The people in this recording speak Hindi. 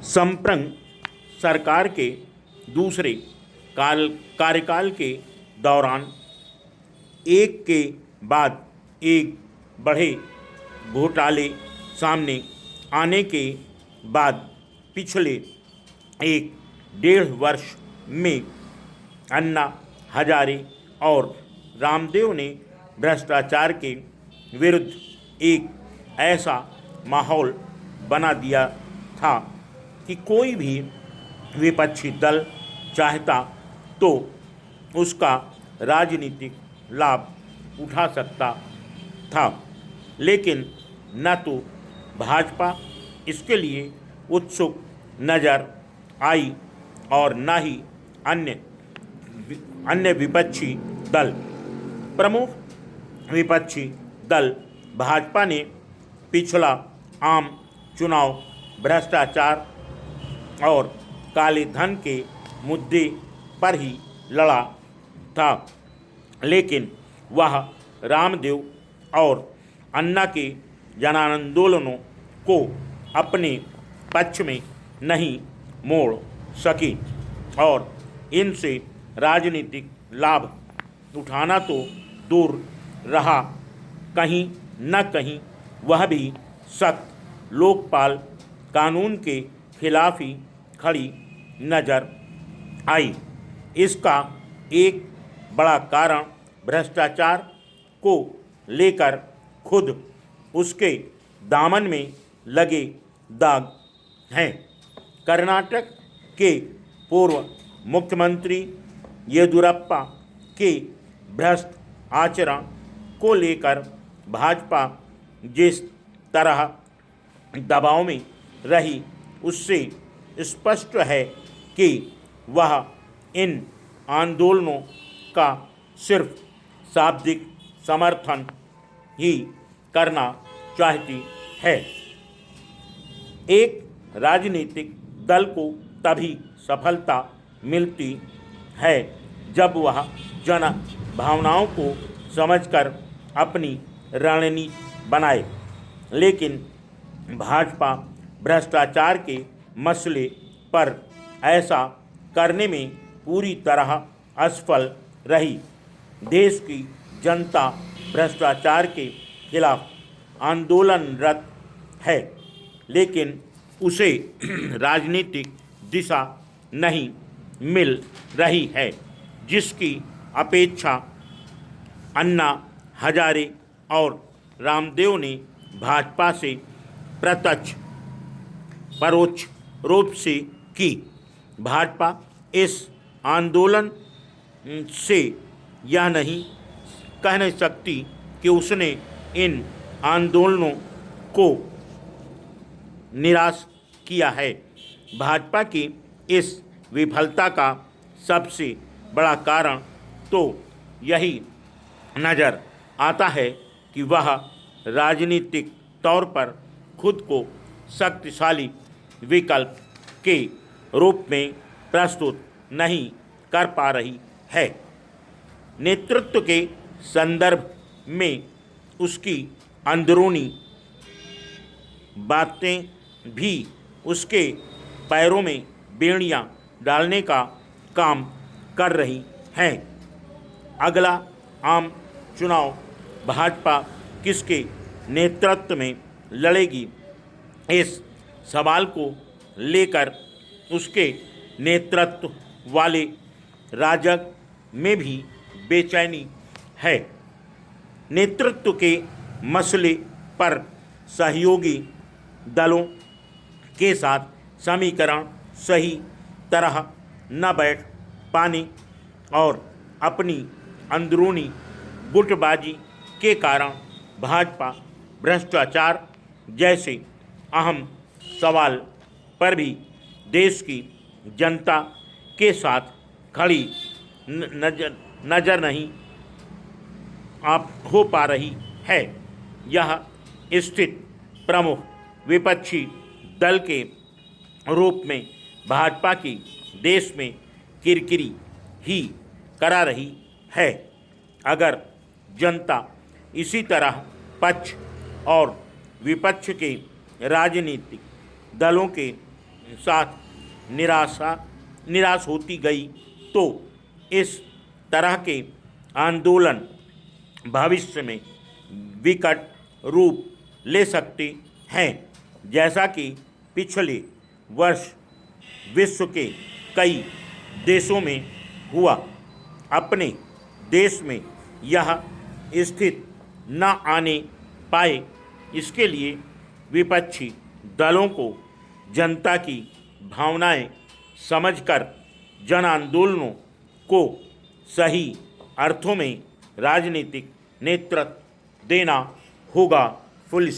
संप्रंग सरकार के दूसरे कार्यकाल के दौरान एक के बाद एक बड़े घोटाले सामने आने के बाद पिछले 1.5 वर्ष में अन्ना हजारे और रामदेव ने भ्रष्टाचार के विरुद्ध एक ऐसा माहौल बना दिया था कि कोई भी विपक्षी दल चाहता तो उसका राजनीतिक लाभ उठा सकता था, लेकिन न तो भाजपा इसके लिए उत्सुक नजर आई और न ही अन्य विपक्षी दल। प्रमुख विपक्षी दल भाजपा ने पिछला आम चुनाव भ्रष्टाचार और काले धन के मुद्दे पर ही लड़ा था, लेकिन वह रामदेव और अन्ना के जनांदोलनों को अपने पक्ष में नहीं मोड़ सकी और इनसे राजनीतिक लाभ उठाना तो दूर रहा, कहीं न कहीं वह भी सख्त लोकपाल कानून के खिलाफ ही खड़ी नजर आई। इसका एक बड़ा कारण भ्रष्टाचार को लेकर खुद उसके दामन में लगे दाग हैं। कर्नाटक के पूर्व मुख्यमंत्री येदियुरप्पा के भ्रष्ट आचरण को लेकर भाजपा जिस तरह दबाव में रही, उससे स्पष्ट है कि वह इन आंदोलनों का सिर्फ शाब्दिक समर्थन ही करना चाहती है। एक राजनीतिक दल को तभी सफलता मिलती है जब वह जन भावनाओं को समझकर अपनी रणनीति बनाए, लेकिन भाजपा भ्रष्टाचार के मसले पर ऐसा करने में पूरी तरह असफल रही। देश की जनता भ्रष्टाचार के खिलाफ आंदोलनरत है, लेकिन उसे राजनीतिक दिशा नहीं मिल रही है, जिसकी अपेक्षा अन्ना हजारे और रामदेव ने भाजपा से प्रत्यक्ष परोक्ष रूप से की। भाजपा इस आंदोलन से यह नहीं कह सकती कि उसने इन आंदोलनों को निराश किया है। भाजपा की इस विफलता का सबसे बड़ा कारण तो यही नज़र आता है कि वह राजनीतिक तौर पर खुद को शक्तिशाली विकल्प के रूप में प्रस्तुत नहीं कर पा रही है। नेतृत्व के संदर्भ में उसकी अंदरूनी बातें भी उसके पैरों में बेड़ियां डालने का काम कर रही हैं। अगला आम चुनाव भाजपा किसके नेतृत्व में लड़ेगी, इस सवाल को लेकर उसके नेतृत्व वाले राजग में भी बेचैनी है। नेतृत्व के मसले पर सहयोगी दलों के साथ समीकरण सही तरह न बैठ पाने और अपनी अंदरूनी गुटबाजी के कारण भाजपा भ्रष्टाचार जैसे अहम सवाल पर भी देश की जनता के साथ खड़ी नजर नहीं हो पा रही है। यह स्थिति प्रमुख विपक्षी दल के रूप में भाजपा की देश में किरकिरी ही करा रही है। अगर जनता इसी तरह पक्ष और विपक्ष के राजनीतिक दलों के साथ निराश होती गई तो इस तरह के आंदोलन भविष्य में विकट रूप ले सकते हैं, जैसा कि पिछले वर्ष विश्व के कई देशों में हुआ। अपने देश में यह स्थिति न आने पाए, इसके लिए विपक्षी दलों को जनता की भावनाएं समझकर जन आंदोलनों को सही अर्थों में राजनीतिक नेतृत्व देना होगा। फुल